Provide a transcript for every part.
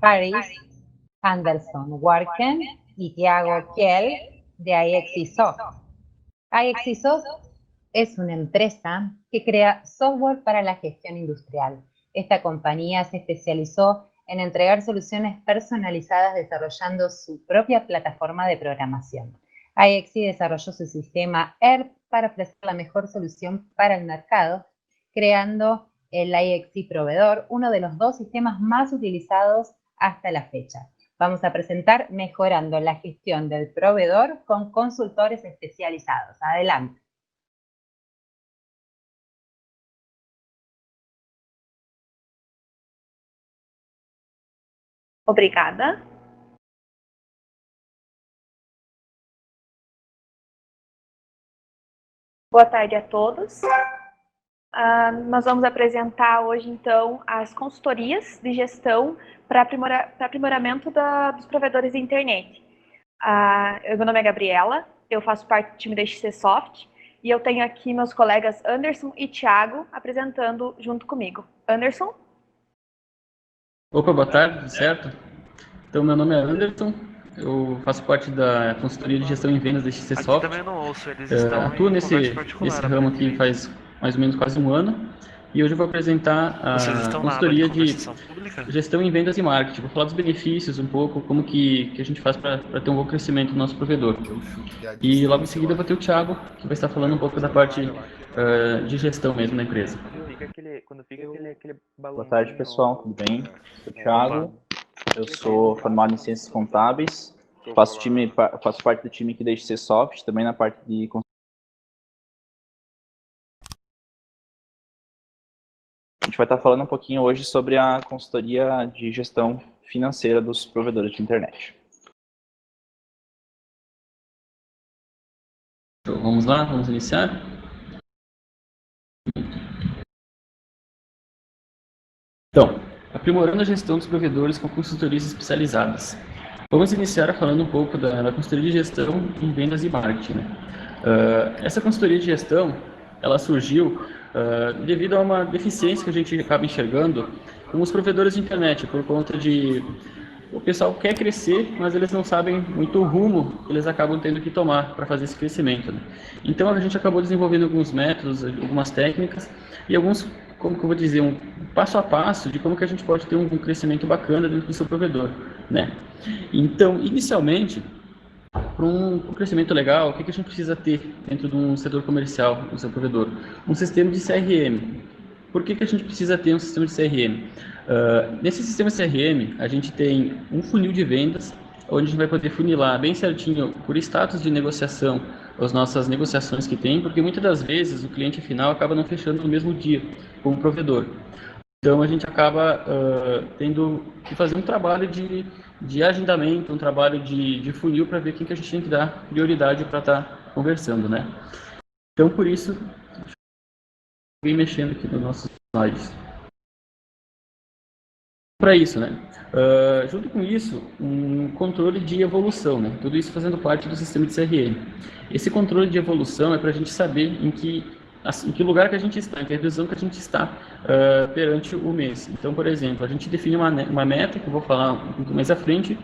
Paris, Anderson Warken y Thiago Kiel de IXISoft. IXISoft es una empresa que crea software para la gestión industrial. Esta compañía se especializó en entregar soluciones personalizadas desarrollando su propia plataforma de programación. IXI desarrolló su sistema ERP para ofrecer la mejor solución para el mercado, creando el IXI Proveedor, uno de los 2 sistemas más utilizados hasta la fecha. Vamos a presentar mejorando la gestión del proveedor con consultores especializados. Adelante. Obrigada. Boa tarde a todos. Nós vamos apresentar hoje, então, as consultorias de gestão para aprimoramento dos provedores de internet. Meu nome é Gabriela, eu faço parte do time da IXISoft e eu tenho aqui meus colegas Anderson e Thiago apresentando junto comigo. Anderson? Opa, boa tarde, tudo certo? Então, meu nome é Anderson, eu faço parte da consultoria de gestão em vendas da IXISoft. Também não ouço, eles estão atuo nesse ramo aqui faz mais ou menos quase um ano. E hoje eu vou apresentar a consultoria de gestão em vendas e marketing. Vou falar dos benefícios um pouco, como que a gente faz para ter um bom crescimento no nosso provedor. E logo em seguida eu vou ter o Thiago, que vai estar falando um pouco da parte de gestão mesmo na empresa. Boa tarde, pessoal, tudo bem? Sou o Thiago, eu sou formado em Ciências Contábeis, faço parte do time aqui da IXISoft, também na parte de... A gente vai estar falando um pouquinho hoje sobre a consultoria de gestão financeira dos provedores de internet. Então, vamos lá, vamos iniciar. Então, aprimorando a gestão dos provedores com consultorias especializadas. Vamos iniciar falando um pouco da consultoria de gestão em vendas e marketing, né? Essa consultoria de gestão, ela surgiu devido a uma deficiência que a gente acaba enxergando com os provedores de internet, por conta de o pessoal quer crescer, mas eles não sabem muito o rumo que eles acabam tendo que tomar para fazer esse crescimento, né? Então a gente acabou desenvolvendo alguns métodos, algumas técnicas e alguns, como que eu vou dizer, um passo a passo de como que a gente pode ter um crescimento bacana dentro do seu provedor, né? Então, inicialmente, para um crescimento legal, o que a gente precisa ter dentro de um setor comercial, do seu provedor? Um sistema de CRM. Por que a gente precisa ter um sistema de CRM? Nesse sistema CRM, a gente tem um funil de vendas, onde a gente vai poder funilar bem certinho por status de negociação as nossas negociações que tem, porque muitas das vezes o cliente final acaba não fechando no mesmo dia com o provedor. Então a gente acaba tendo que fazer um trabalho de agendamento, um trabalho de funil para ver quem que a gente tem que dar prioridade para estar conversando, né? Então por isso, vem mexendo aqui nos nossos slides. Para isso, né? Junto com isso, um controle de evolução, né? Tudo isso fazendo parte do sistema de CRM. Esse controle de evolução é para a gente saber em que lugar que a gente está, em que revisão que a gente está perante o mês. Então, por exemplo, a gente define uma meta, que eu vou falar um pouco mais à frente,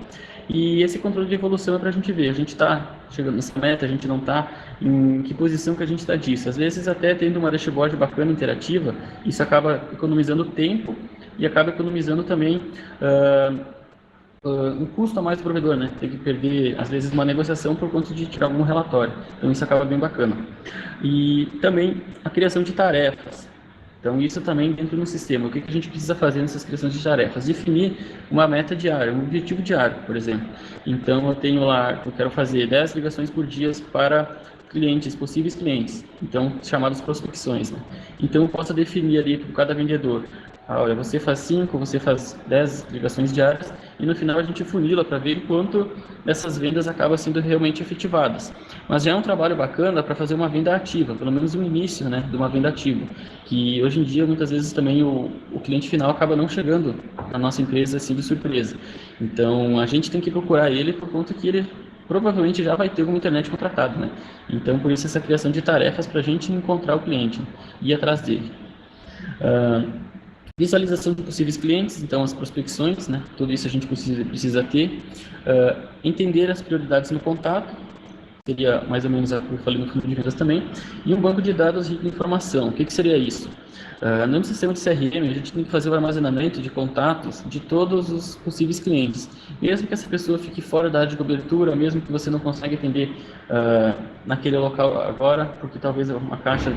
e esse controle de evolução é para a gente ver, a gente está chegando nessa meta, a gente não está, em que posição que a gente está disso. Às vezes, até tendo uma dashboard bacana, interativa, isso acaba economizando tempo e acaba economizando também um custo a mais do provedor, né? Tem que perder, às vezes, uma negociação por conta de tirar algum relatório. Então, isso acaba bem bacana. E também a criação de tarefas. Então, isso também dentro do sistema. O que a gente precisa fazer nessas criações de tarefas? Definir uma meta diária, um objetivo diário, por exemplo. Então, eu tenho lá, eu quero fazer 10 ligações por dia para clientes, possíveis clientes. Então, chamadas prospecções, né? Então, eu posso definir ali para cada vendedor. Olha, você faz 5, você faz 10 ligações diárias e no final a gente funila para ver quanto dessas vendas acabam sendo realmente efetivadas. Mas já é um trabalho bacana para fazer uma venda ativa, pelo menos o início, né, de uma venda ativa. Que hoje em dia, muitas vezes também o cliente final acaba não chegando na nossa empresa assim de surpresa. Então, a gente tem que procurar ele por conta que ele provavelmente já vai ter uma internet contratada, né? Então, por isso essa criação de tarefas para a gente encontrar o cliente e ir atrás dele. Visualização de possíveis clientes, então as prospecções, né? Tudo isso a gente precisa ter. Entender as prioridades no contato, seria mais ou menos o que eu falei no fundo de vendas também. E um banco de dados rico de informação. O que seria isso? No sistema de CRM, a gente tem que fazer o armazenamento de contatos de todos os possíveis clientes. Mesmo que essa pessoa fique fora da área de cobertura, mesmo que você não consiga atender naquele local agora, porque talvez uma caixa,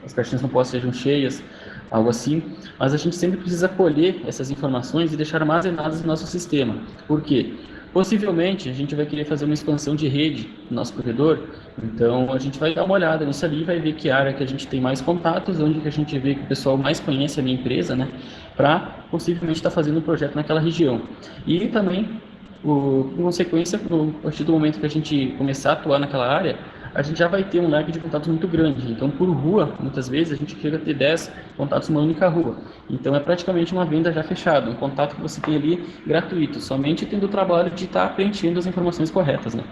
as caixinhas não sejam cheias, algo assim, mas a gente sempre precisa colher essas informações e deixar armazenadas no nosso sistema. Por quê? Possivelmente, a gente vai querer fazer uma expansão de rede no nosso provedor, então a gente vai dar uma olhada nisso ali, vai ver que área que a gente tem mais contatos, onde que a gente vê que o pessoal mais conhece a minha empresa, né, para possivelmente estar fazendo um projeto naquela região. E também, por consequência, a partir do momento que a gente começar a atuar naquela área, a gente já vai ter um leque de contatos muito grande. Então, por rua, muitas vezes, a gente chega a ter 10 contatos numa única rua. Então, é praticamente uma venda já fechada, um contato que você tem ali gratuito, somente tendo o trabalho de estar preenchendo as informações corretas, né?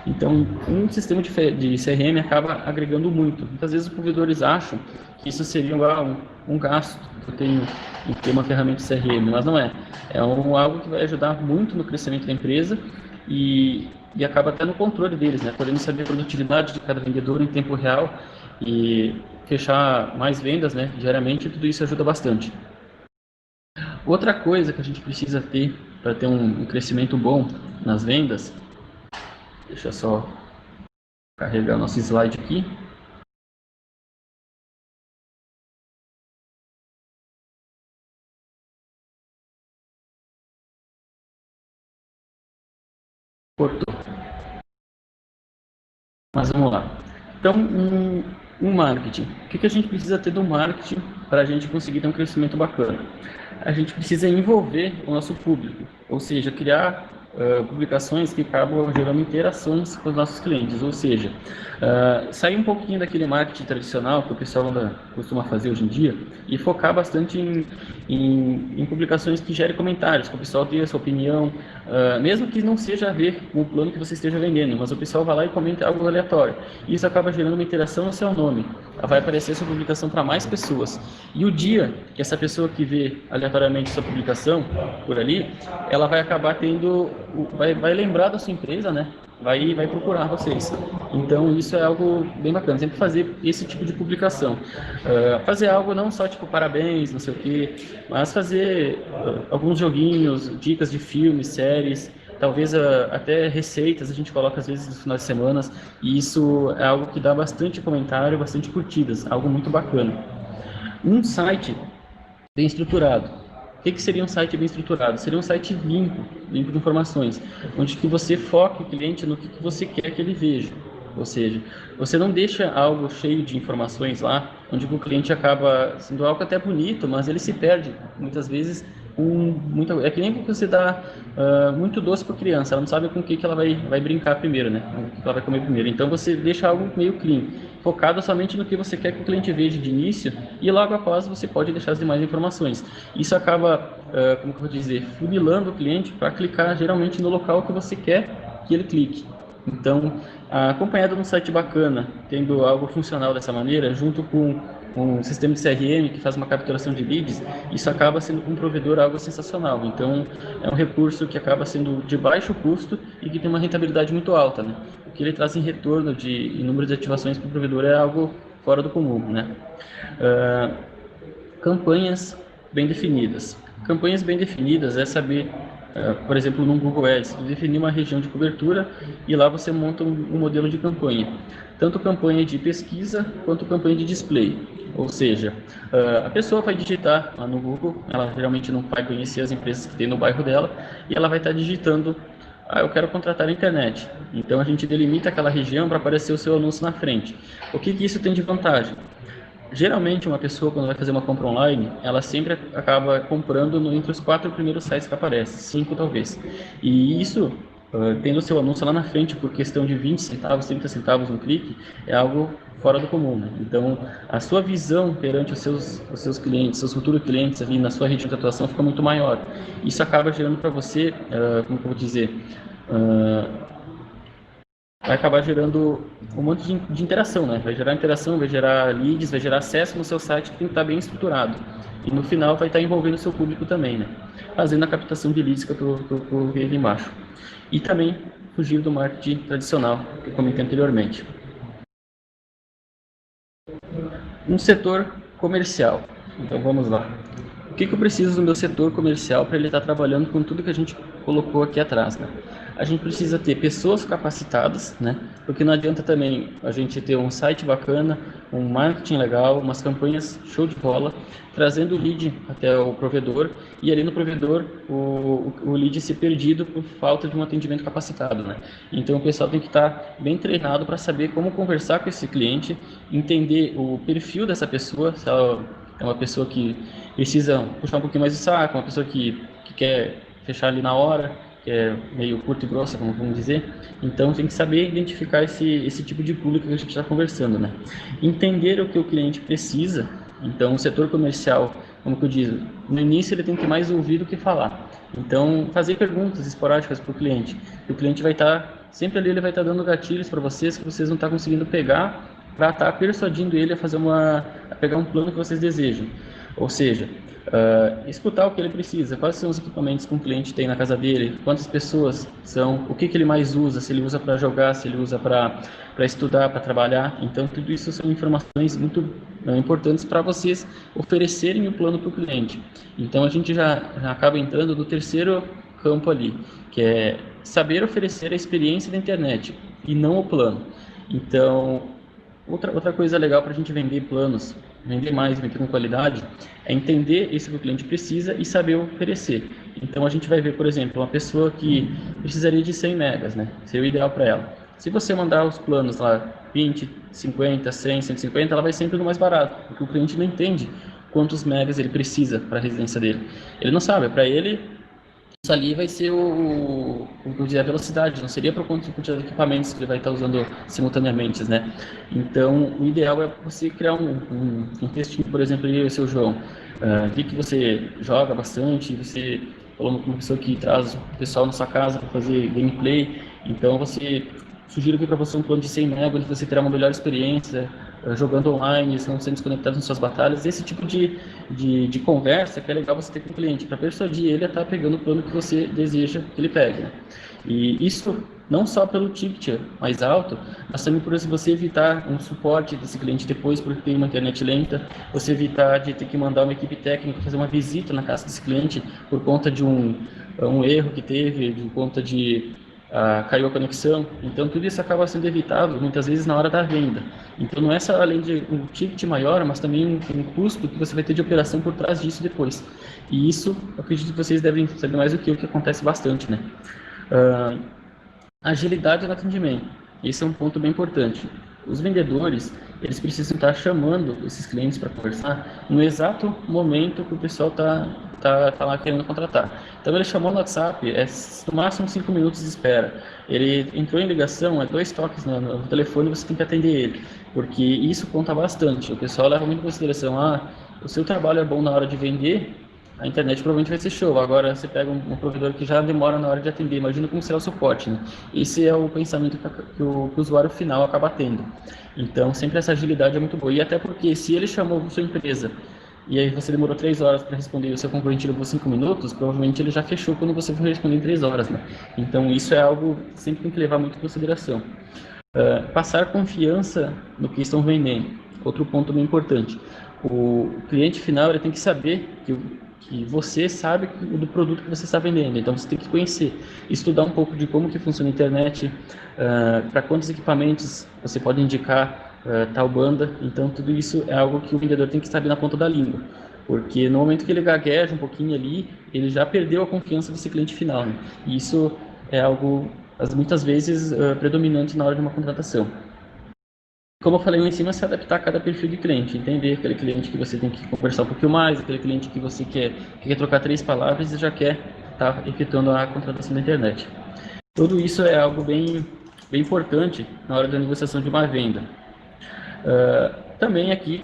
Então, um sistema de CRM acaba agregando muito. Muitas vezes, os provedores acham que isso seria um gasto que eu tenho em ter uma ferramenta de CRM, mas não é. É algo que vai ajudar muito no crescimento da empresa e acaba até no controle deles, né? Podendo saber a produtividade de cada vendedor em tempo real e fechar mais vendas, né? Diariamente, tudo isso ajuda bastante. Outra coisa que a gente precisa ter para ter um crescimento bom nas vendas, deixa eu só carregar nosso slide aqui. Cortou. Mas vamos lá. Então, um marketing. O que a gente precisa ter do marketing para a gente conseguir ter um crescimento bacana? A gente precisa envolver o nosso público, ou seja, criar publicações que acabam gerando interações com os nossos clientes, ou seja, sair um pouquinho daquele marketing tradicional que o pessoal costuma fazer hoje em dia e focar bastante em publicações que gerem comentários, que o pessoal dê a sua opinião, mesmo que não seja a ver com o plano que você esteja vendendo, mas o pessoal vai lá e comenta algo aleatório. Isso acaba gerando uma interação no seu nome. Vai aparecer sua publicação para mais pessoas. E o dia que essa pessoa que vê aleatoriamente sua publicação por ali, ela vai acabar vai lembrar da sua empresa, né? Vai procurar vocês. Então, isso é algo bem bacana. Sempre fazer esse tipo de publicação. Fazer algo não só tipo parabéns, não sei o quê, mas fazer alguns joguinhos, dicas de filmes, séries, talvez até receitas a gente coloca às vezes nos finais de semana, e isso é algo que dá bastante comentário, bastante curtidas, algo muito bacana. Um site bem estruturado. O que seria um site bem estruturado? Seria um site limpo de informações, onde que você foca o cliente no que você quer que ele veja. Ou seja, você não deixa algo cheio de informações lá, onde o cliente acaba sendo algo até bonito, mas ele se perde muitas vezes. É que nem que você dá muito doce para a criança, ela não sabe com o que ela vai brincar primeiro, né? O que ela vai comer primeiro. Então você deixa algo meio clean, focado somente no que você quer que o cliente veja de início, e logo após você pode deixar as demais informações. Isso acaba, como que eu vou dizer, funilando o cliente para clicar geralmente no local que você quer que ele clique. Então, acompanhado de um site bacana, tendo algo funcional dessa maneira, junto com um sistema de CRM que faz uma capturação de leads, isso acaba sendo para um provedor algo sensacional. Então, é um recurso que acaba sendo de baixo custo e que tem uma rentabilidade muito alta, né? O que ele traz em retorno em número de ativações para o provedor é algo fora do comum, né? Campanhas bem definidas. Campanhas bem definidas é saber, por exemplo, no Google Ads, definir uma região de cobertura e lá você monta um modelo de campanha. Tanto campanha de pesquisa quanto campanha de display. Ou seja, a pessoa vai digitar lá no Google, ela geralmente não vai conhecer as empresas que tem no bairro dela, e ela vai estar digitando, eu quero contratar a internet. Então a gente delimita aquela região para aparecer o seu anúncio na frente. O que isso tem de vantagem? Geralmente, uma pessoa, quando vai fazer uma compra online, ela sempre acaba comprando entre os 4 primeiros sites que aparecem, 5 talvez. E isso, tendo o seu anúncio lá na frente por questão de 20 centavos, 30 centavos no clique, é algo fora do comum, né? Então, a sua visão perante os seus clientes, seus futuros clientes ali na sua região de atuação fica muito maior. Isso acaba gerando para você, como que eu vou dizer, vai acabar gerando um monte de interação, né? Vai gerar interação, vai gerar leads, vai gerar acesso no seu site que tem que estar bem estruturado. E no final vai estar envolvendo o seu público também, né? Fazendo a captação de leads que eu vi ali embaixo. E também fugir do marketing tradicional, que eu comentei anteriormente. Um setor comercial. Então vamos lá. O que eu preciso do meu setor comercial para ele estar trabalhando com tudo que a gente colocou aqui atrás, né? A gente precisa ter pessoas capacitadas, né? Porque não adianta também a gente ter um site bacana, um marketing legal, umas campanhas show de bola, trazendo o lead até o provedor e ali no provedor o lead ser perdido por falta de um atendimento capacitado, né? Então o pessoal tem que estar bem treinado para saber como conversar com esse cliente, entender o perfil dessa pessoa, se ela é uma pessoa que precisa puxar um pouquinho mais de saco, uma pessoa que quer fechar ali na hora, que é meio curto e grossa, como vamos dizer. Então tem que saber identificar esse tipo de público que a gente está conversando, né? Entender o que o cliente precisa. Então o setor comercial, como que eu digo, no início ele tem que mais ouvir do que falar. Então fazer perguntas esporádicas para o cliente. O cliente vai estar, sempre ali ele vai estar dando gatilhos para vocês que vocês não estão conseguindo pegar, para estar persuadindo ele a pegar um plano que vocês desejam. Ou seja, escutar o que ele precisa, quais são os equipamentos que um cliente tem na casa dele, quantas pessoas são, o que ele mais usa, se ele usa para jogar, se ele usa para estudar, para trabalhar. Então, tudo isso são informações muito importantes para vocês oferecerem o plano para o cliente. Então, a gente já acaba entrando no terceiro campo ali, que é saber oferecer a experiência da internet e não o plano. Então, outra coisa legal para a gente vender planos, vender mais, vender com qualidade, é entender isso que o cliente precisa e saber oferecer. Então a gente vai ver, por exemplo, uma pessoa que precisaria de 100 megas, né? Seria o ideal para ela. Se você mandar os planos lá 20, 50, 100, 150, ela vai sempre no mais barato, porque o cliente não entende quantos megas ele precisa para a residência dele. Ele não sabe, para ele isso ali vai ser a velocidade, não seria por conta de equipamentos que ele vai estar usando simultaneamente, né? Então, o ideal é você criar um textinho, por exemplo, aí, seu João, vi que você joga bastante, você falou com uma pessoa que traz o pessoal na sua casa para fazer gameplay, então você sugiro aqui para você um plano de 100 MB, onde você terá uma melhor experiência jogando online, não sendo desconectado nas suas batalhas. Esse tipo de conversa que é legal você ter com o cliente, para persuadir ele a estar pegando o plano que você deseja que ele pegue, né? E isso não só pelo ticket mais alto, mas também por você evitar um suporte desse cliente depois porque tem uma internet lenta, você evitar de ter que mandar uma equipe técnica fazer uma visita na casa desse cliente por conta de um erro que teve, por conta de caiu a conexão. Então tudo isso acaba sendo evitado muitas vezes na hora da venda. Então não é só além de um ticket maior, mas também um custo que você vai ter de operação por trás disso depois. E isso, eu acredito que vocês devem saber mais do que o que acontece bastante, né? Agilidade no atendimento. Esse é um ponto bem importante. Os vendedores, eles precisam estar chamando esses clientes para conversar no exato momento que o pessoal tá lá querendo contratar. Então ele chamou no WhatsApp, no máximo 5 minutos de espera. Ele entrou em ligação, 2 toques no telefone, você tem que atender ele, porque isso conta bastante. O pessoal leva muito em consideração, o seu trabalho é bom na hora de vender, a internet provavelmente vai ser show. Agora você pega um provedor que já demora na hora de atender, imagina como será o suporte, né? Esse é o pensamento que o usuário final acaba tendo. Então sempre essa agilidade é muito boa, e até porque se ele chamou sua empresa e aí você demorou 3 horas para responder e o seu concorrente levou 5 minutos, provavelmente ele já fechou quando você for responder em 3 horas, né? Então isso é algo que sempre tem que levar muito em consideração. Passar confiança no que estão vendendo, outro ponto bem importante. O cliente final ele tem que saber que você sabe do produto que você está vendendo, então você tem que conhecer, estudar um pouco de como que funciona a internet, para quantos equipamentos você pode indicar tal banda. Então tudo isso é algo que o vendedor tem que saber na ponta da língua, porque no momento que ele gagueja um pouquinho ali, ele já perdeu a confiança desse cliente final, né? E isso é algo muitas vezes predominante na hora de uma contratação. Como eu falei lá em cima, se adaptar a cada perfil de cliente, entender aquele cliente que você tem que conversar um pouquinho mais, aquele cliente que você quer trocar 3 palavras e já quer estar efetuando a contratação da internet. Tudo isso é algo bem importante na hora da negociação de uma venda. Também aqui,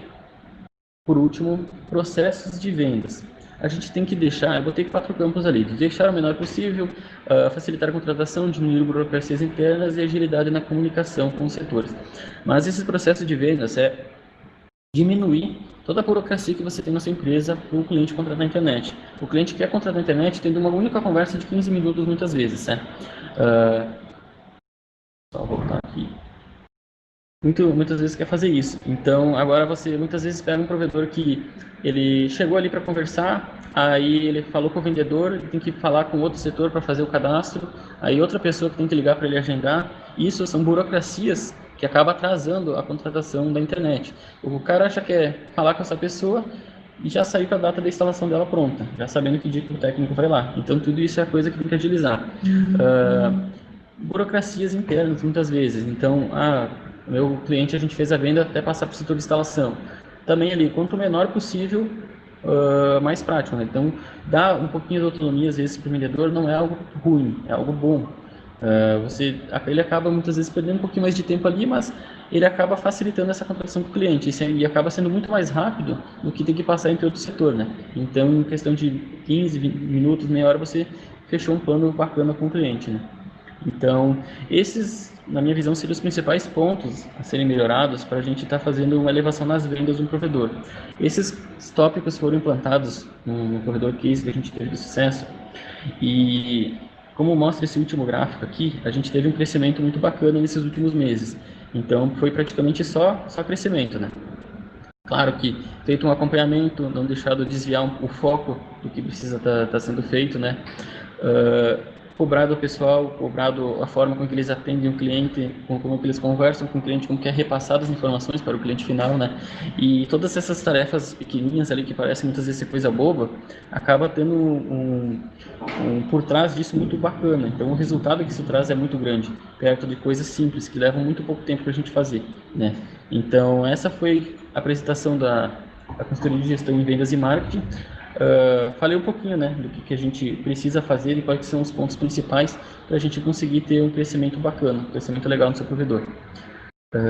por último, processos de vendas. a gente tem que deixar, eu botei 4 campos ali, deixar o menor possível, facilitar a contratação, diminuir burocracias internas e agilidade na comunicação com os setores. Mas esse processo de vendas é diminuir toda a burocracia que você tem na sua empresa para o cliente contratar na internet. O cliente quer contratar na internet tendo uma única conversa de 15 minutos muitas vezes, né? Só voltar aqui. Muitas vezes quer fazer isso. Então, agora você muitas vezes pega um provedor que ele chegou ali para conversar, aí ele falou com o vendedor, ele tem que falar com outro setor para fazer o cadastro, aí outra pessoa que tem que ligar para ele agendar. Isso são burocracias que acabam atrasando a contratação da internet. O cara acha que é falar com essa pessoa e já sair com a data da instalação dela pronta, já sabendo que dia que o técnico vai lá. Então, tudo isso é coisa que tem que agilizar. Burocracias internas, muitas vezes. Então, meu cliente, a gente fez a venda até passar para o setor de instalação. Também ali, quanto menor possível, mais prático, né? Então, dar um pouquinho de autonomia, às vezes, para o vendedor não é algo ruim, é algo bom. Ele acaba, muitas vezes, perdendo um pouquinho mais de tempo ali, mas ele acaba facilitando essa contratação com o cliente. E acaba sendo muito mais rápido do que tem que passar entre outro setor, né? Então, em questão de 15, 20 minutos, meia hora, você fechou um plano bacana com o cliente, né? Então, esses, na minha visão, seriam os principais pontos a serem melhorados para a gente estar fazendo uma elevação nas vendas de um provedor. Esses tópicos foram implantados no provedor case que a gente teve de sucesso e, como mostra esse último gráfico aqui, a gente teve um crescimento muito bacana nesses últimos meses. Então, foi praticamente só crescimento, né? Claro que feito um acompanhamento, não deixado desviar o foco do que precisa estar sendo feito, né? Cobrado o pessoal, cobrado a forma com que eles atendem o cliente, como que eles conversam com o cliente, como que é repassado as informações para o cliente final, né? E todas essas tarefas pequenininhas ali que parecem muitas vezes ser coisa boba, acaba tendo por trás disso muito bacana. Então o resultado que isso traz é muito grande, perto de coisas simples que levam muito pouco tempo para a gente fazer, né? Então essa foi a apresentação da consultoria de gestão em vendas e marketing. Falei um pouquinho, né, do que a gente precisa fazer e quais são os pontos principais para a gente conseguir ter um crescimento bacana, um crescimento legal no seu provedor.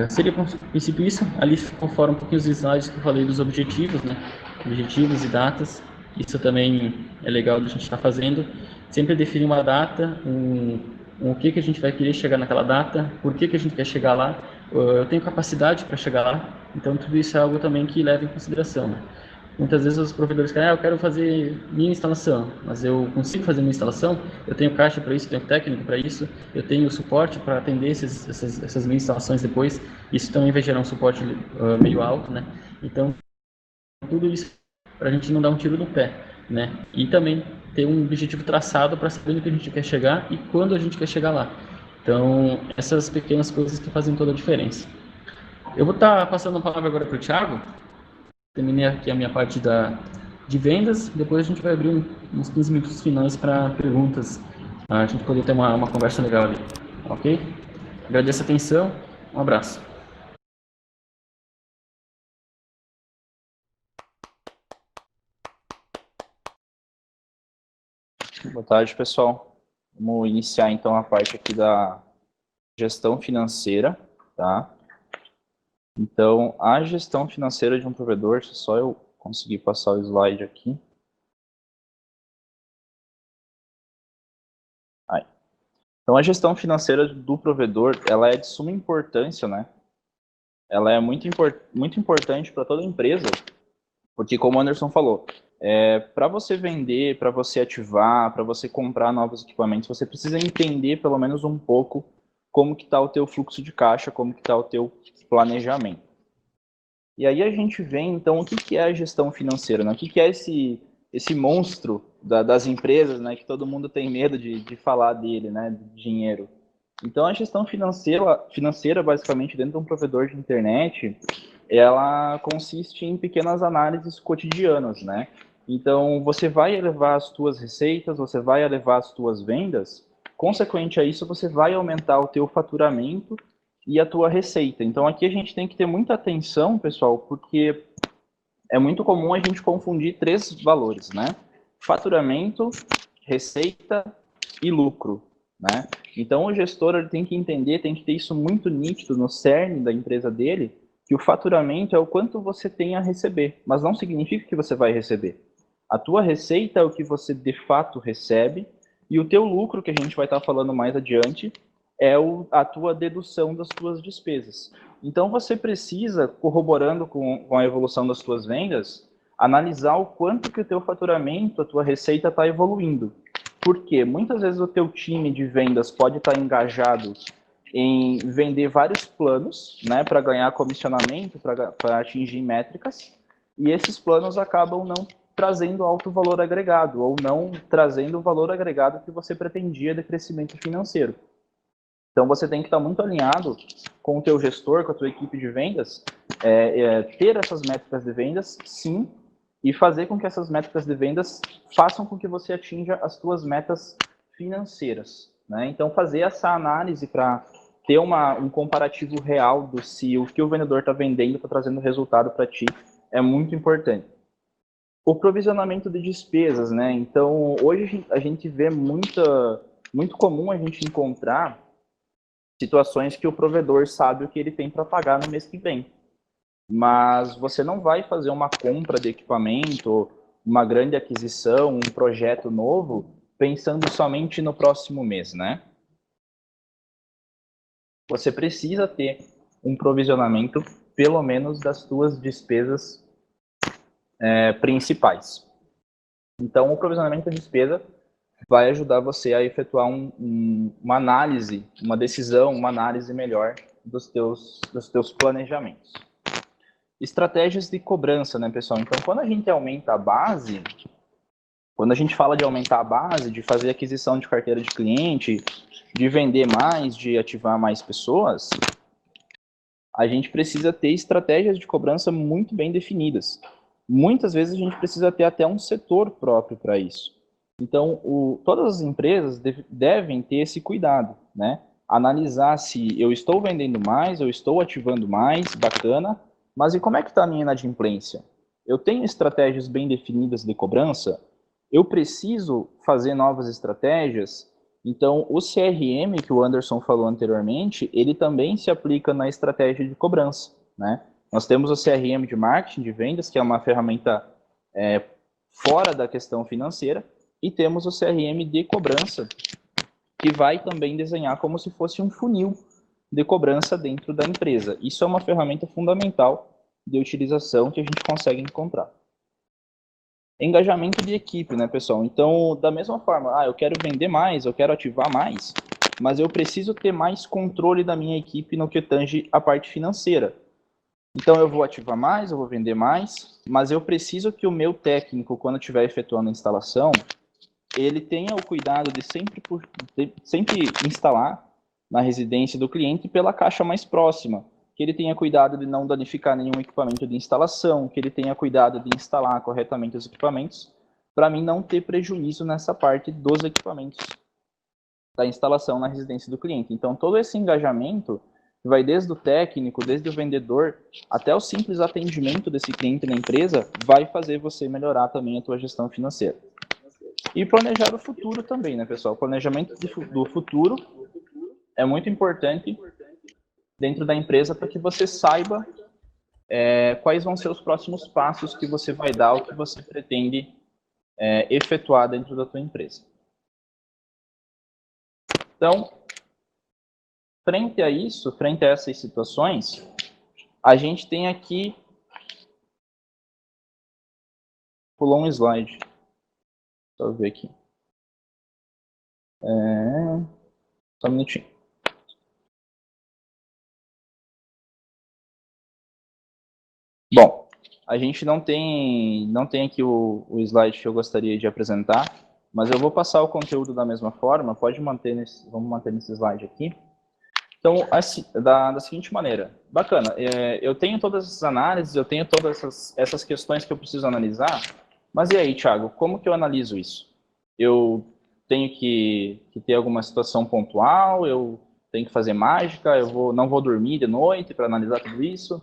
Seria, por princípio, isso. Ali conforme um pouquinho os slides que eu falei dos objetivos, né, objetivos e datas. Isso também é legal de a gente estar fazendo. Sempre definir uma data, o que a gente vai querer chegar naquela data, por que a gente quer chegar lá. Eu tenho capacidade para chegar lá, então tudo isso é algo também que leva em consideração, né? Muitas vezes os provedores querem, eu quero fazer minha instalação, mas eu consigo fazer minha instalação, eu tenho caixa para isso, eu tenho técnico para isso, eu tenho suporte para atender essas minhas instalações depois, isso também vai gerar um suporte meio alto, né? Então, tudo isso para a gente não dar um tiro no pé, né? E também ter um objetivo traçado para saber onde que a gente quer chegar e quando a gente quer chegar lá. Então, essas pequenas coisas que fazem toda a diferença. Eu vou estar passando a palavra agora para o Thiago. Terminei aqui a minha parte de vendas, depois a gente vai abrir uns 15 minutos finais para perguntas, a gente poder ter uma conversa legal ali, ok? Agradeço a atenção, um abraço. Boa tarde, pessoal. Vamos iniciar então a parte aqui da gestão financeira, tá? Então, a gestão financeira de um provedor, se só eu conseguir passar o slide aqui. Aí. Então, a gestão financeira do provedor, ela é de suma importância, né? Ela é muito importante para toda empresa, porque como o Anderson falou, para você vender, para você ativar, para você comprar novos equipamentos, você precisa entender pelo menos um pouco como que está o teu fluxo de caixa, como que está o teu planejamento. E aí a gente vê, então, o que é a gestão financeira, né? O que é esse monstro das empresas, né? Que todo mundo tem medo de falar dele, né? De dinheiro. Então, a gestão financeira, basicamente, dentro de um provedor de internet, ela consiste em pequenas análises cotidianas, né? Então, você vai elevar as tuas receitas, você vai elevar as tuas vendas, consequente a isso, você vai aumentar o teu faturamento e a tua receita. Então, aqui a gente tem que ter muita atenção, pessoal, porque é muito comum a gente confundir 3 valores, né? Faturamento, receita e lucro, né? Então, o gestor ele tem que entender, tem que ter isso muito nítido no cerne da empresa dele, que o faturamento é o quanto você tem a receber, mas não significa que você vai receber. A tua receita é o que você de fato recebe, e o teu lucro, que a gente vai estar falando mais adiante, é a tua dedução das tuas despesas. Então, você precisa, corroborando com a evolução das tuas vendas, analisar o quanto que o teu faturamento, a tua receita está evoluindo. Porque muitas vezes o teu time de vendas pode estar engajado em vender vários planos, né, para ganhar comissionamento, para atingir métricas, e esses planos acabam não trazendo alto valor agregado, ou não trazendo o valor agregado que você pretendia de crescimento financeiro. Então, você tem que estar muito alinhado com o teu gestor, com a tua equipe de vendas, ter essas métricas de vendas, sim, e fazer com que essas métricas de vendas façam com que você atinja as tuas metas financeiras, né? Então, fazer essa análise para ter um comparativo real do se o que o vendedor está vendendo está trazendo resultado para ti é muito importante. O provisionamento de despesas, né? Então, hoje a gente vê muito comum a gente encontrar situações que o provedor sabe o que ele tem para pagar no mês que vem. Mas você não vai fazer uma compra de equipamento, uma grande aquisição, um projeto novo, pensando somente no próximo mês, né? Você precisa ter um provisionamento, pelo menos, das suas despesas principais. Então, o provisionamento da despesa vai ajudar você a efetuar uma análise, uma decisão, uma análise melhor dos teus planejamentos. Estratégias de cobrança, né, pessoal? Então, quando a gente aumenta a base, quando a gente fala de aumentar a base, de fazer aquisição de carteira de cliente, de vender mais, de ativar mais pessoas, a gente precisa ter estratégias de cobrança muito bem definidas. Muitas vezes a gente precisa ter até um setor próprio para isso. Então, todas as empresas devem ter esse cuidado, né? Analisar se eu estou vendendo mais, eu estou ativando mais, bacana, mas e como é que está a minha inadimplência? Eu tenho estratégias bem definidas de cobrança? Eu preciso fazer novas estratégias? Então, o CRM, que o Anderson falou anteriormente, ele também se aplica na estratégia de cobrança, né? Nós temos o CRM de marketing, de vendas, que é uma ferramenta fora da questão financeira, e temos o CRM de cobrança, que vai também desenhar como se fosse um funil de cobrança dentro da empresa. Isso é uma ferramenta fundamental de utilização que a gente consegue encontrar. Engajamento de equipe, né, pessoal? Então, da mesma forma, eu quero vender mais, eu quero ativar mais, mas eu preciso ter mais controle da minha equipe no que tange a parte financeira. Então, eu vou ativar mais, eu vou vender mais, mas eu preciso que o meu técnico, quando estiver efetuando a instalação, ele tenha o cuidado de sempre instalar na residência do cliente pela caixa mais próxima, que ele tenha cuidado de não danificar nenhum equipamento de instalação, que ele tenha cuidado de instalar corretamente os equipamentos, para mim não ter prejuízo nessa parte dos equipamentos da instalação na residência do cliente. Então, todo esse engajamento vai desde o técnico, desde o vendedor, até o simples atendimento desse cliente na empresa, vai fazer você melhorar também a tua gestão financeira. E planejar o futuro também, né, pessoal? O planejamento do futuro é muito importante dentro da empresa para que você saiba quais vão ser os próximos passos que você vai dar, o que você pretende efetuar dentro da tua empresa. Então, frente a isso, frente a essas situações, a gente tem aqui... Pulou um slide. Deixa eu ver aqui. Só um minutinho. Bom, a gente não tem aqui o slide que eu gostaria de apresentar, mas eu vou passar o conteúdo da mesma forma, vamos manter nesse slide aqui. Então, da seguinte maneira, bacana, eu tenho todas essas análises, eu tenho todas essas questões que eu preciso analisar, mas e aí, Thiago, como que eu analiso isso? Eu tenho que ter alguma situação pontual, eu tenho que fazer mágica, não vou dormir de noite para analisar tudo isso?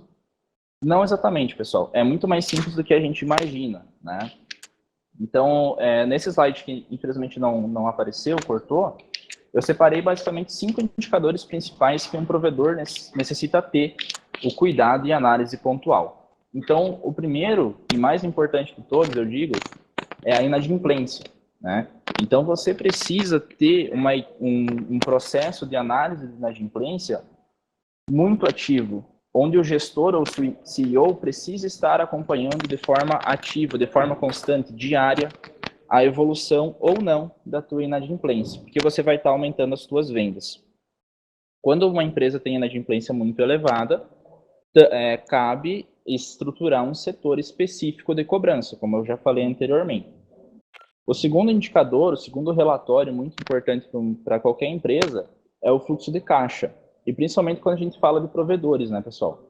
Não exatamente, pessoal. É muito mais simples do que a gente imagina, né? Então, nesse slide que infelizmente não apareceu, cortou, eu separei basicamente 5 indicadores principais que um provedor necessita ter o cuidado e análise pontual. Então, o primeiro e mais importante de todos, eu digo, é a inadimplência, né? Então, você precisa ter um processo de análise de inadimplência muito ativo, onde o gestor ou o CEO precisa estar acompanhando de forma ativa, de forma constante, diária, a evolução ou não da tua inadimplência, porque você vai estar aumentando as tuas vendas. Quando uma empresa tem inadimplência muito elevada, cabe estruturar um setor específico de cobrança, como eu já falei anteriormente. O segundo indicador, o segundo relatório muito importante para qualquer empresa é o fluxo de caixa. E principalmente quando a gente fala de provedores, né, pessoal?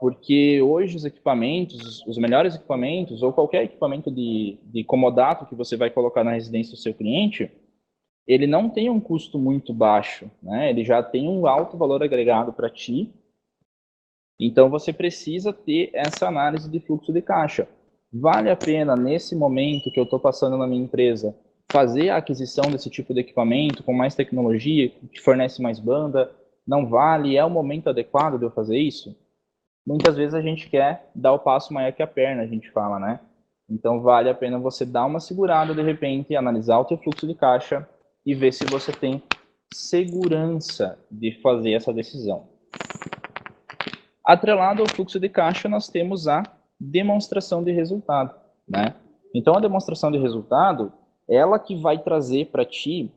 Porque hoje os equipamentos, os melhores equipamentos, ou qualquer equipamento de comodato que você vai colocar na residência do seu cliente, ele não tem um custo muito baixo, né? Ele já tem um alto valor agregado para ti. Então, você precisa ter essa análise de fluxo de caixa. Vale a pena, nesse momento que eu estou passando na minha empresa, fazer a aquisição desse tipo de equipamento com mais tecnologia, que fornece mais banda? Não vale? É o momento adequado de eu fazer isso? Muitas vezes a gente quer dar o passo maior que a perna, a gente fala, né? Então, vale a pena você dar uma segurada, de repente, analisar o teu fluxo de caixa e ver se você tem segurança de fazer essa decisão. Atrelado ao fluxo de caixa, nós temos a demonstração de resultado, né? Então, a demonstração de resultado, ela que vai trazer para ti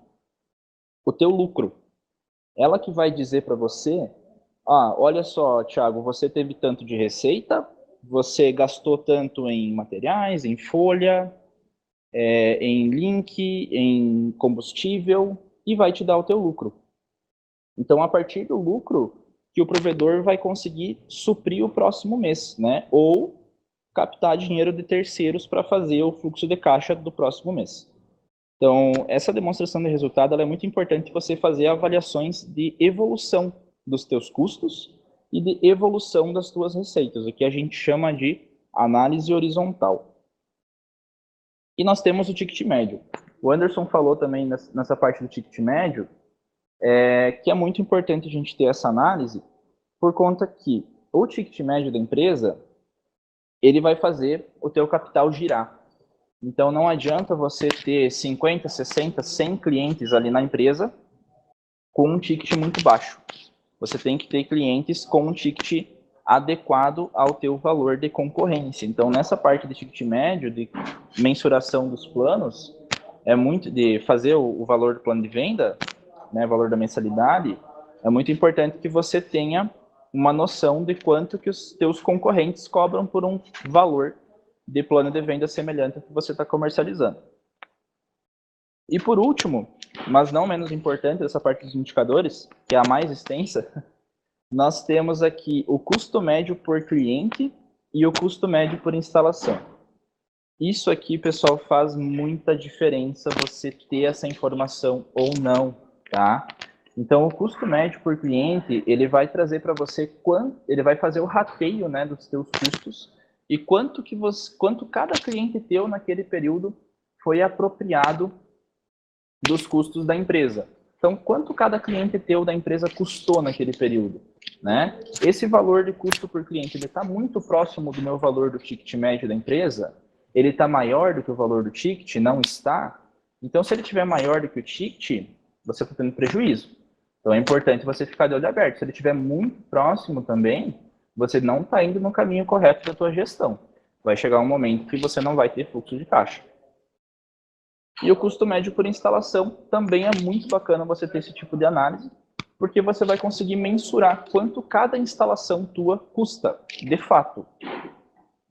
o teu lucro. Ela que vai dizer para você, olha só, Thiago, você teve tanto de receita, você gastou tanto em materiais, em folha, em link, em combustível, e vai te dar o teu lucro. Então, a partir do lucro, que o provedor vai conseguir suprir o próximo mês, né? Ou captar dinheiro de terceiros para fazer o fluxo de caixa do próximo mês. Então, essa demonstração de resultado ela é muito importante você fazer avaliações de evolução dos teus custos e de evolução das tuas receitas, o que a gente chama de análise horizontal. E nós temos o ticket médio. O Anderson falou também nessa parte do ticket médio, que é muito importante a gente ter essa análise, por conta que o ticket médio da empresa, ele vai fazer o teu capital girar. Então, não adianta você ter 50, 60, 100 clientes ali na empresa com um ticket muito baixo. Você tem que ter clientes com um ticket adequado ao teu valor de concorrência. Então, nessa parte de ticket médio, de mensuração dos planos, é muito de fazer o valor do plano de venda, né, o valor da mensalidade, é muito importante que você tenha uma noção de quanto que os teus concorrentes cobram por um valor de plano de venda semelhante ao que você está comercializando. E por último, mas não menos importante, essa parte dos indicadores, que é a mais extensa, nós temos aqui o custo médio por cliente e o custo médio por instalação. Isso aqui, pessoal, faz muita diferença você ter essa informação ou não, tá? Então, o custo médio por cliente, ele vai trazer para você ele vai fazer o rateio, né, dos teus custos e quanto cada cliente teu naquele período foi apropriado dos custos da empresa. Então, quanto cada cliente teu da empresa custou naquele período, né? Esse valor de custo por cliente, ele está muito próximo do meu valor do ticket médio da empresa? Ele está maior do que o valor do ticket? Não está? Então, se ele estiver maior do que o ticket, você está tendo prejuízo. Então, é importante você ficar de olho aberto. Se ele estiver muito próximo também, você não está indo no caminho correto da tua gestão. Vai chegar um momento que você não vai ter fluxo de caixa. E o custo médio por instalação também é muito bacana você ter esse tipo de análise, porque você vai conseguir mensurar quanto cada instalação tua custa, de fato.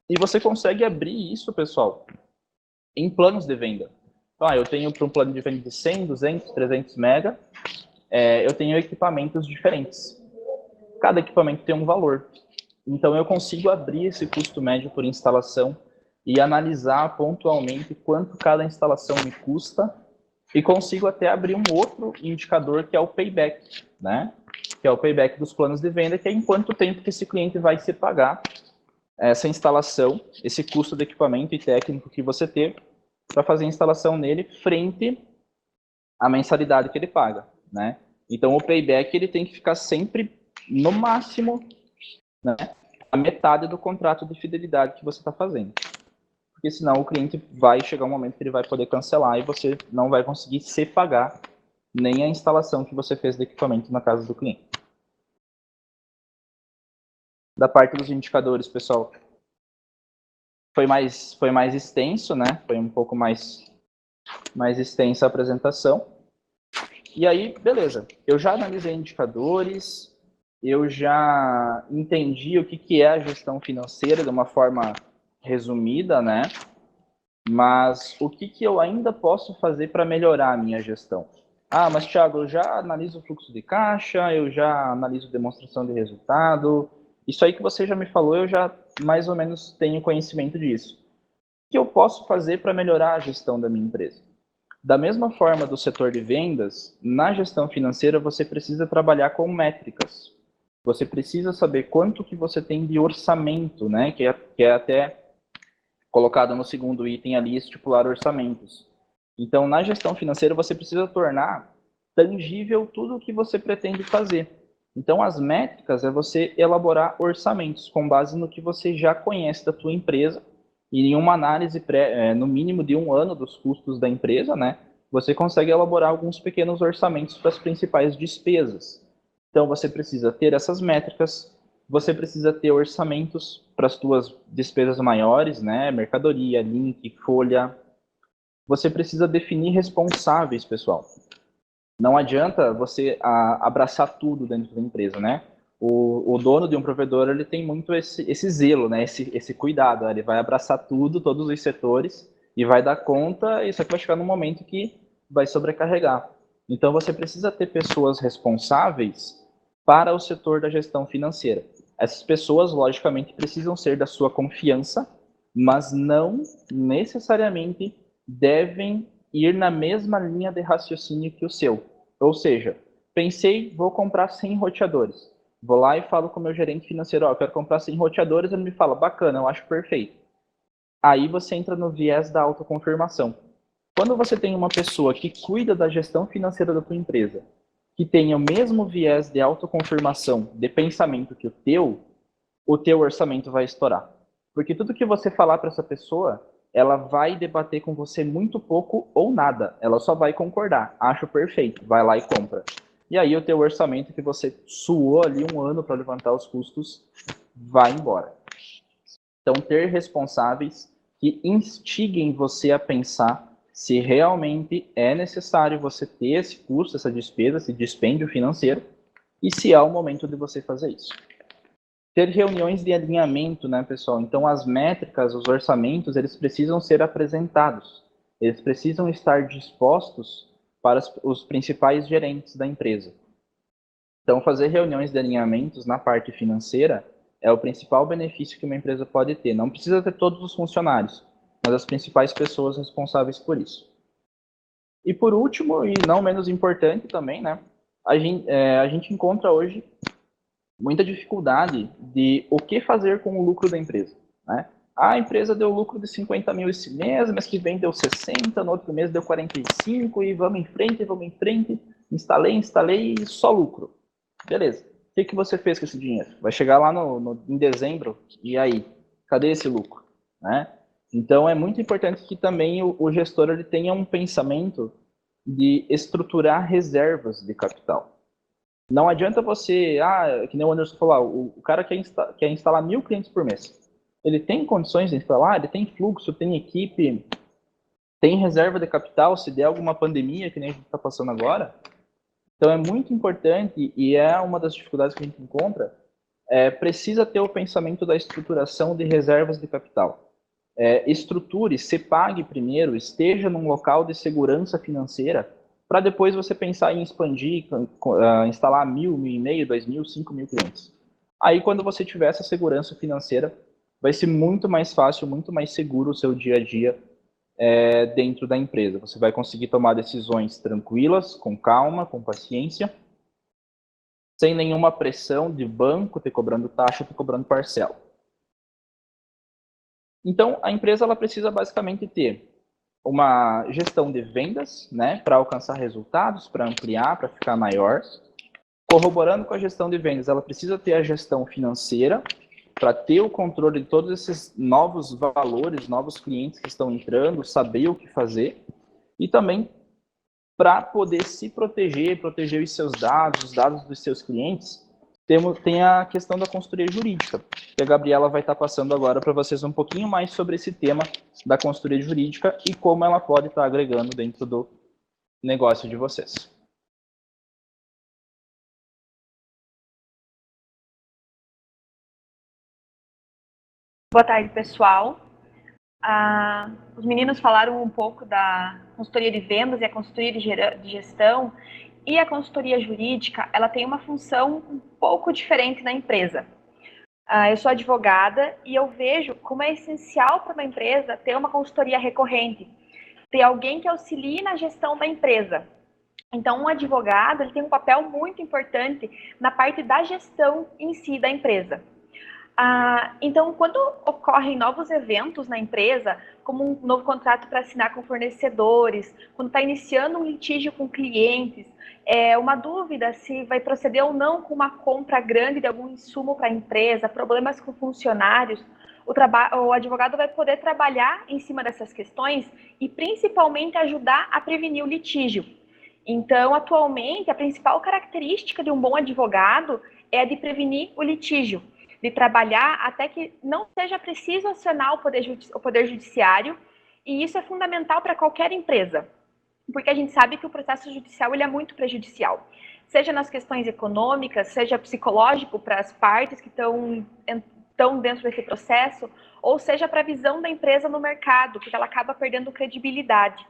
E você consegue abrir isso, pessoal, em planos de venda. Então, eu tenho para um plano de venda de 100, 200, 300 mega, eu tenho equipamentos diferentes. Cada equipamento tem um valor. Então, eu consigo abrir esse custo médio por instalação e analisar pontualmente quanto cada instalação me custa e consigo até abrir um outro indicador que é o payback, né? Que é o payback dos planos de venda, que é em quanto tempo que esse cliente vai se pagar essa instalação, esse custo de equipamento e técnico que você teve para fazer a instalação nele frente à mensalidade que ele paga, né? Então, o payback ele tem que ficar sempre, no máximo, né, a metade do contrato de fidelidade que você está fazendo. porque senão o cliente vai chegar um momento que ele vai poder cancelar e você não vai conseguir se pagar nem a instalação que você fez do equipamento na casa do cliente. Da parte dos indicadores, pessoal, foi mais extenso, né? Foi um pouco mais extensa a apresentação. E aí, beleza. Eu já analisei indicadores, eu já entendi o que é a gestão financeira de uma forma resumida, né? Mas o que eu ainda posso fazer para melhorar a minha gestão? Ah, mas Thiago, eu já analiso o fluxo de caixa, eu já analiso demonstração de resultado. Isso aí que você já me falou, eu já mais ou menos tenho conhecimento disso. O que eu posso fazer para melhorar a gestão da minha empresa? Da mesma forma do setor de vendas, na gestão financeira você precisa trabalhar com métricas. Você precisa saber quanto que você tem de orçamento, né? Que é até colocado no segundo item ali, estipular orçamentos. Então, na gestão financeira, você precisa tornar tangível tudo o que você pretende fazer. Então, as métricas é você elaborar orçamentos com base no que você já conhece da tua empresa e em uma análise no mínimo de 1 ano dos custos da empresa, né? Você consegue elaborar alguns pequenos orçamentos para as principais despesas. Então, você precisa ter essas métricas, você precisa ter orçamentos para as suas despesas maiores, né? Mercadoria, link, folha. Você precisa definir responsáveis, pessoal. Não adianta você abraçar tudo dentro da empresa, né? O dono de um provedor, ele tem muito esse zelo, né? Esse cuidado, né? Ele vai abraçar tudo, todos os setores, e vai dar conta, e só que vai chegar num momento que vai sobrecarregar. Então, você precisa ter pessoas responsáveis para o setor da gestão financeira. Essas pessoas, logicamente, precisam ser da sua confiança, mas não necessariamente devem ir na mesma linha de raciocínio que o seu. Ou seja, pensei, vou comprar 100 roteadores. Vou lá e falo com o meu gerente financeiro, ó, eu quero comprar 100 roteadores, ele me fala, bacana, eu acho perfeito. Aí você entra no viés da autoconfirmação. Quando você tem uma pessoa que cuida da gestão financeira da tua empresa, que tenha o mesmo viés de autoconfirmação, de pensamento que o teu orçamento vai estourar. Porque tudo que você falar para essa pessoa, ela vai debater com você muito pouco ou nada. Ela só vai concordar. Acho perfeito. Vai lá e compra. E aí o teu orçamento que você suou ali 1 ano para levantar os custos, vai embora. Então, ter responsáveis que instiguem você a pensar se realmente é necessário você ter esse custo, essa despesa, esse dispêndio financeiro, e se há o momento de você fazer isso. Ter reuniões de alinhamento, né, pessoal? Então, as métricas, os orçamentos, eles precisam ser apresentados. Eles precisam estar dispostos para os principais gerentes da empresa. Então, fazer reuniões de alinhamentos na parte financeira é o principal benefício que uma empresa pode ter. Não precisa ter todos os funcionários, mas as principais pessoas responsáveis por isso. E por último, e não menos importante também, né, a gente encontra hoje muita dificuldade de o que fazer com o lucro da empresa, né? A empresa deu lucro de 50 mil esse mês que vem deu 60, no outro mês deu 45 e vamos em frente, instalei e só lucro. Beleza. O que você fez com esse dinheiro? Vai chegar lá em dezembro e aí? Cadê esse lucro? Né? Então, é muito importante que também o gestor ele tenha um pensamento de estruturar reservas de capital. Não adianta você, que nem o Anderson falou, o cara quer instalar 1.000 clientes por mês. Ele tem condições de instalar, ele tem fluxo, tem equipe, tem reserva de capital, se der alguma pandemia, que nem a gente está passando agora. Então, é muito importante, e é uma das dificuldades que a gente encontra, precisa ter o pensamento da estruturação de reservas de capital. Estruture, se pague primeiro, esteja num local de segurança financeira, para depois você pensar em expandir, instalar 1.000, 1.500, 2.000, 5.000 clientes. Aí, quando você tiver essa segurança financeira, vai ser muito mais fácil, muito mais seguro o seu dia a dia dentro da empresa. Você vai conseguir tomar decisões tranquilas, com calma, com paciência, sem nenhuma pressão de banco, te cobrando taxa, te cobrando parcela. Então, a empresa ela precisa basicamente ter uma gestão de vendas, né, para alcançar resultados, para ampliar, para ficar maior. Corroborando com a gestão de vendas, ela precisa ter a gestão financeira para ter o controle de todos esses novos valores, novos clientes que estão entrando, saber o que fazer, e também para poder se proteger os seus dados, os dados dos seus clientes, tem a questão da consultoria jurídica. E a Gabriela vai estar passando agora para vocês um pouquinho mais sobre esse tema da consultoria jurídica e como ela pode estar agregando dentro do negócio de vocês. Boa tarde, pessoal. Os meninos falaram um pouco da consultoria de vendas e a consultoria de gestão, e a consultoria jurídica, ela tem uma função um pouco diferente na empresa. Eu sou advogada e eu vejo como é essencial para uma empresa ter uma consultoria recorrente, ter alguém que auxilie na gestão da empresa. Então, um advogado ele tem um papel muito importante na parte da gestão em si da empresa. Então, quando ocorrem novos eventos na empresa, como um novo contrato para assinar com fornecedores, quando está iniciando um litígio com clientes, uma dúvida se vai proceder ou não com uma compra grande de algum insumo para a empresa, problemas com funcionários, o advogado vai poder trabalhar em cima dessas questões e principalmente ajudar a prevenir o litígio. Então, atualmente, a principal característica de um bom advogado é a de prevenir o litígio, de trabalhar até que não seja preciso acionar o Poder Judiciário, e isso é fundamental para qualquer empresa, porque a gente sabe que o processo judicial ele é muito prejudicial, seja nas questões econômicas, seja psicológico para as partes que estão dentro desse processo, ou seja para a visão da empresa no mercado, porque ela acaba perdendo credibilidade.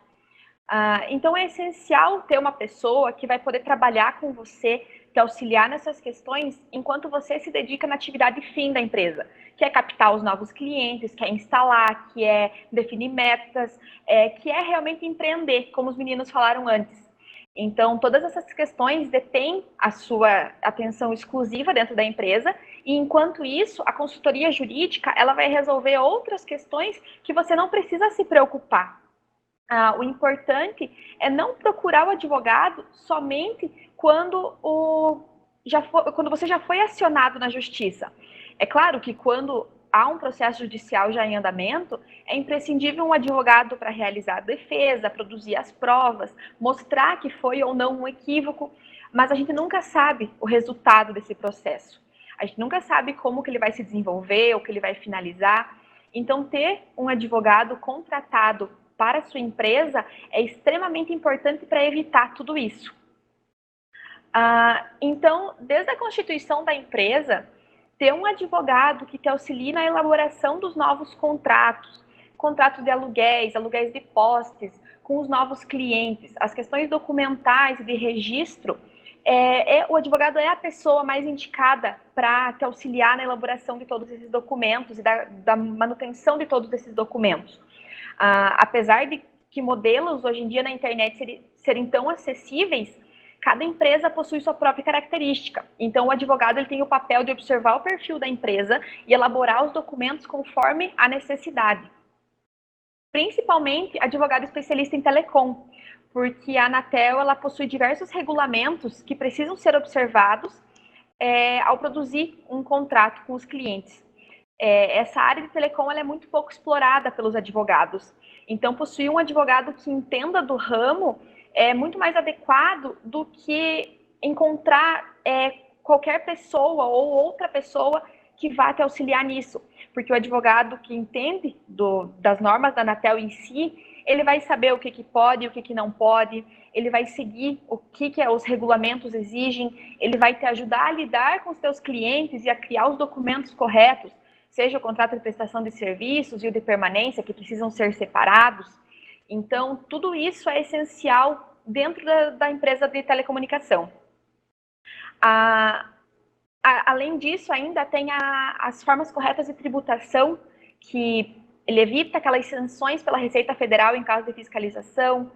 Então é essencial ter uma pessoa que vai poder trabalhar com você, te auxiliar nessas questões, enquanto você se dedica na atividade fim da empresa, que é captar os novos clientes, que é instalar, que é definir metas, que é realmente empreender, como os meninos falaram antes. Então, todas essas questões detêm a sua atenção exclusiva dentro da empresa, e enquanto isso, a consultoria jurídica ela vai resolver outras questões que você não precisa se preocupar. O importante é não procurar o advogado somente quando você já foi acionado na justiça. É claro que quando há um processo judicial já em andamento, é imprescindível um advogado para realizar a defesa, produzir as provas, mostrar que foi ou não um equívoco, mas a gente nunca sabe o resultado desse processo. A gente nunca sabe como que ele vai se desenvolver, ou que ele vai finalizar. Então, ter um advogado contratado para a sua empresa é extremamente importante para evitar tudo isso. Então, desde a constituição da empresa, ter um advogado que te auxilie na elaboração dos novos contratos, contratos de aluguéis de postes, com os novos clientes, as questões documentais e de registro, o advogado é a pessoa mais indicada para te auxiliar na elaboração de todos esses documentos e da manutenção de todos esses documentos. Apesar de que modelos hoje em dia na internet serem tão acessíveis, cada empresa possui sua própria característica. Então, o advogado ele tem o papel de observar o perfil da empresa e elaborar os documentos conforme a necessidade. Principalmente, advogado especialista em telecom, porque a Anatel ela possui diversos regulamentos que precisam ser observados ao produzir um contrato com os clientes. Essa área de telecom ela é muito pouco explorada pelos advogados. Então, possuir um advogado que entenda do ramo é muito mais adequado do que encontrar qualquer pessoa ou outra pessoa que vá te auxiliar nisso. Porque o advogado que entende das normas da Anatel em si, ele vai saber o que pode e o que não pode, ele vai seguir o que os regulamentos exigem, ele vai te ajudar a lidar com os seus clientes e a criar os documentos corretos, seja o contrato de prestação de serviços e o de permanência, que precisam ser separados. Então, tudo isso é essencial dentro da empresa de telecomunicação. Além disso, ainda tem as formas corretas de tributação, que ele evita aquelas sanções pela Receita Federal em caso de fiscalização.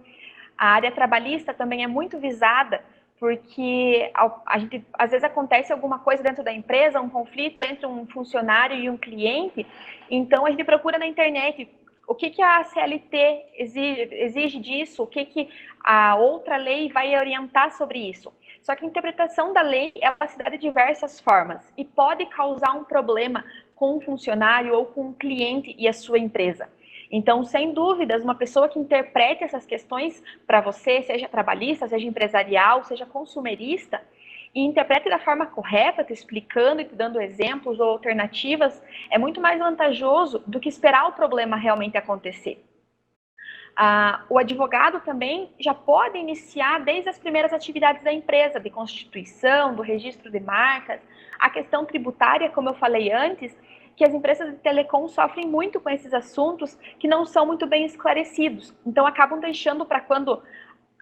A área trabalhista também é muito visada, porque às vezes acontece alguma coisa dentro da empresa, um conflito entre um funcionário e um cliente, então a gente procura na internet o que a CLT exige disso, o que a outra lei vai orientar sobre isso. Só que a interpretação da lei ela se dá de diversas formas e pode causar um problema com um funcionário ou com um cliente e a sua empresa. Então, sem dúvidas, uma pessoa que interprete essas questões para você, seja trabalhista, seja empresarial, seja consumerista, e interprete da forma correta, te explicando e te dando exemplos ou alternativas, é muito mais vantajoso do que esperar o problema realmente acontecer. O advogado também já pode iniciar desde as primeiras atividades da empresa, de constituição, do registro de marcas, a questão tributária, como eu falei antes, que as empresas de telecom sofrem muito com esses assuntos que não são muito bem esclarecidos. Então, acabam deixando para quando,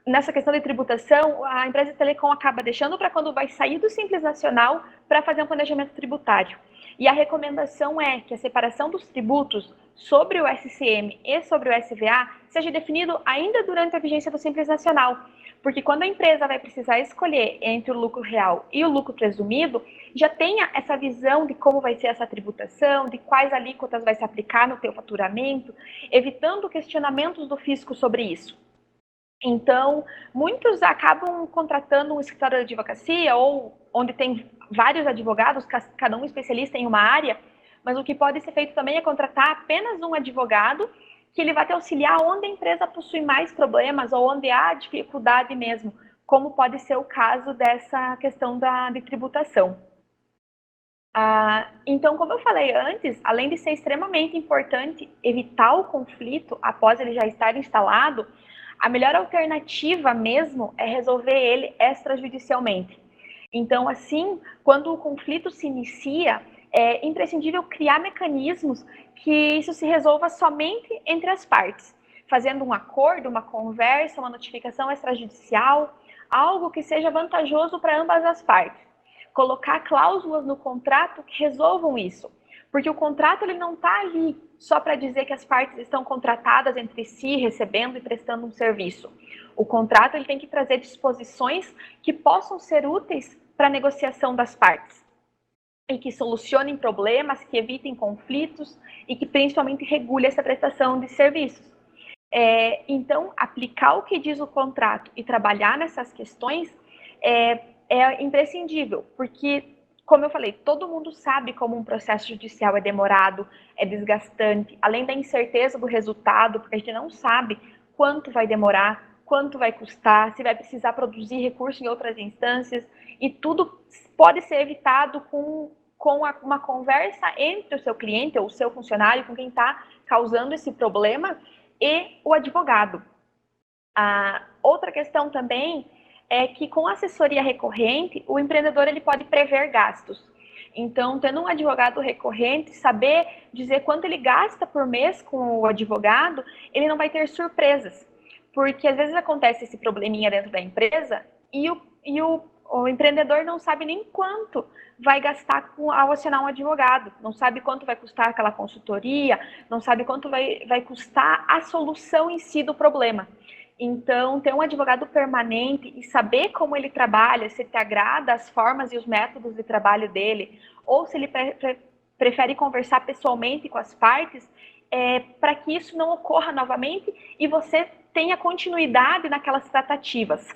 nessa questão de tributação, a empresa de telecom acaba deixando para quando vai sair do Simples Nacional para fazer um planejamento tributário. E a recomendação é que a separação dos tributos sobre o SCM e sobre o SVA seja definido ainda durante a vigência do Simples Nacional, porque quando a empresa vai precisar escolher entre o lucro real e o lucro presumido, já tenha essa visão de como vai ser essa tributação, de quais alíquotas vai se aplicar no teu faturamento, evitando questionamentos do fisco sobre isso. Então, muitos acabam contratando um escritório de advocacia ou onde tem vários advogados, cada um especialista em uma área, mas o que pode ser feito também é contratar apenas um advogado que ele vai te auxiliar onde a empresa possui mais problemas ou onde há dificuldade mesmo, como pode ser o caso dessa questão de tributação. Então, como eu falei antes, além de ser extremamente importante evitar o conflito após ele já estar instalado, a melhor alternativa mesmo é resolver ele extrajudicialmente. Então, assim, quando o conflito se inicia, é imprescindível criar mecanismos que isso se resolva somente entre as partes, fazendo um acordo, uma conversa, uma notificação extrajudicial, algo que seja vantajoso para ambas as partes. Colocar cláusulas no contrato que resolvam isso, porque o contrato ele não está ali só para dizer que as partes estão contratadas entre si, recebendo e prestando um serviço. O contrato ele tem que trazer disposições que possam ser úteis para a negociação das partes e que solucionem problemas, que evitem conflitos e que principalmente regule essa prestação de serviços. Então, aplicar o que diz o contrato e trabalhar nessas questões é imprescindível, porque, como eu falei, todo mundo sabe como um processo judicial é demorado, é desgastante, além da incerteza do resultado, porque a gente não sabe quanto vai demorar, quanto vai custar, se vai precisar produzir recurso em outras instâncias, e tudo pode ser evitado com uma conversa entre o seu cliente ou o seu funcionário, com quem está causando esse problema, e o advogado. Outra questão também é que com assessoria recorrente, o empreendedor ele pode prever gastos. Então, tendo um advogado recorrente, saber dizer quanto ele gasta por mês com o advogado, ele não vai ter surpresas. Porque às vezes acontece esse probleminha dentro da empresa e o empreendedor não sabe nem quanto vai gastar ao acionar um advogado, não sabe quanto vai custar aquela consultoria, não sabe quanto vai custar a solução em si do problema. Então, ter um advogado permanente e saber como ele trabalha, se te agrada as formas e os métodos de trabalho dele, ou se ele prefere conversar pessoalmente com as partes, para que isso não ocorra novamente e você tenha continuidade naquelas tratativas.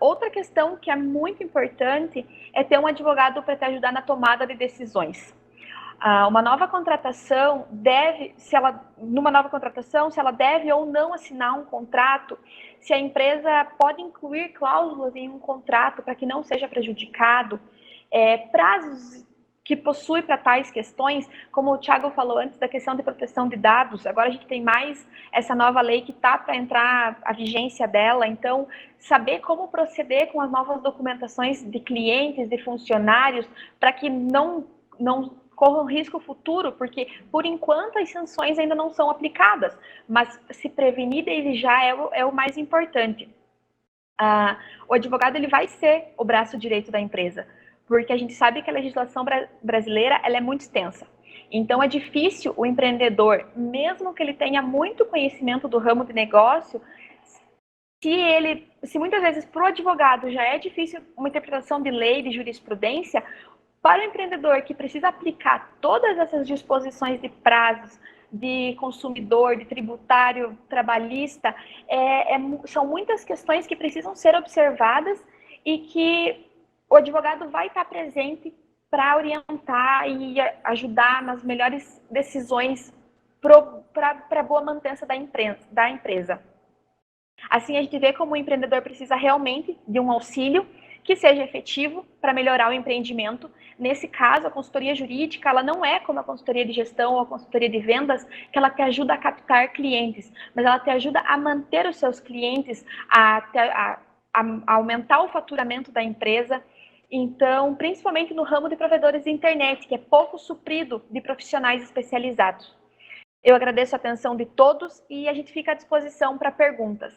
Outra questão que é muito importante é ter um advogado para te ajudar na tomada de decisões. Uma nova contratação numa nova contratação, se ela deve ou não assinar um contrato, se a empresa pode incluir cláusulas em um contrato para que não seja prejudicado, prazos que possui para tais questões, como o Thiago falou antes da questão de proteção de dados, agora a gente tem mais essa nova lei que está para entrar a vigência dela, então saber como proceder com as novas documentações de clientes, de funcionários, para que não corra um risco futuro, porque por enquanto as sanções ainda não são aplicadas, mas se prevenir desde já é o mais importante. O advogado ele vai ser o braço direito da empresa, porque a gente sabe que a legislação brasileira ela é muito extensa. Então é difícil o empreendedor, mesmo que ele tenha muito conhecimento do ramo de negócio, se muitas vezes para o advogado já é difícil uma interpretação de lei, de jurisprudência, para o empreendedor que precisa aplicar todas essas disposições de prazos, de consumidor, de tributário, trabalhista, são muitas questões que precisam ser observadas e que o advogado vai estar presente para orientar e ajudar nas melhores decisões para a boa manutenção da empresa. Assim, a gente vê como o empreendedor precisa realmente de um auxílio que seja efetivo para melhorar o empreendimento. Nesse caso, a consultoria jurídica, ela não é como a consultoria de gestão ou a consultoria de vendas, que ela te ajuda a captar clientes, mas ela te ajuda a manter os seus clientes, a aumentar o faturamento da empresa. Então, principalmente no ramo de provedores de internet, que é pouco suprido de profissionais especializados. Eu agradeço a atenção de todos e a gente fica à disposição para perguntas.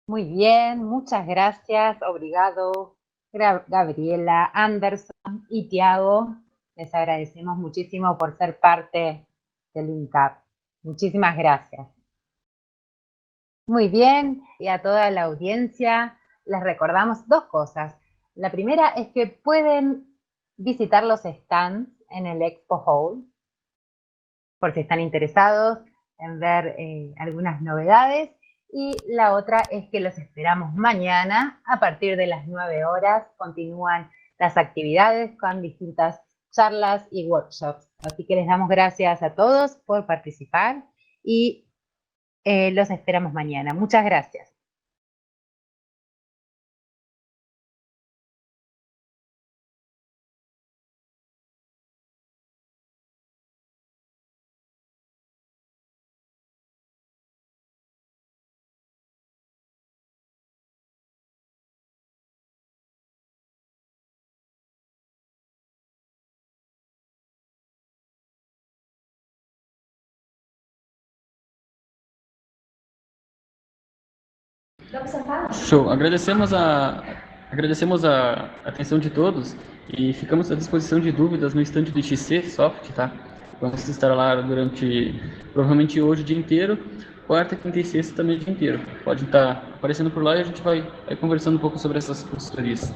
Muy bien, muchas gracias, obrigado, Gabriela, Anderson y Tiago. Les agradecemos muchísimo por ser parte del INCAP. Muchísimas gracias. Muy bien, y a toda la audiencia les recordamos dos cosas. La primera es que pueden visitar los stands en el Expo Hall, por si están interesados en ver algunas novedades. Y la otra es que los esperamos mañana a partir de las 9 horas. Continúan las actividades con distintas charlas y workshops. Así que les damos gracias a todos por participar y los esperamos mañana. Muchas gracias. Show. Agradecemos a atenção de todos e ficamos à disposição de dúvidas no stand do XC Soft, tá? Vamos estar lá durante, provavelmente hoje o dia inteiro, quarta, quinta e sexta também o dia inteiro. Pode estar aparecendo por lá e a gente vai conversando um pouco sobre essas consultorias.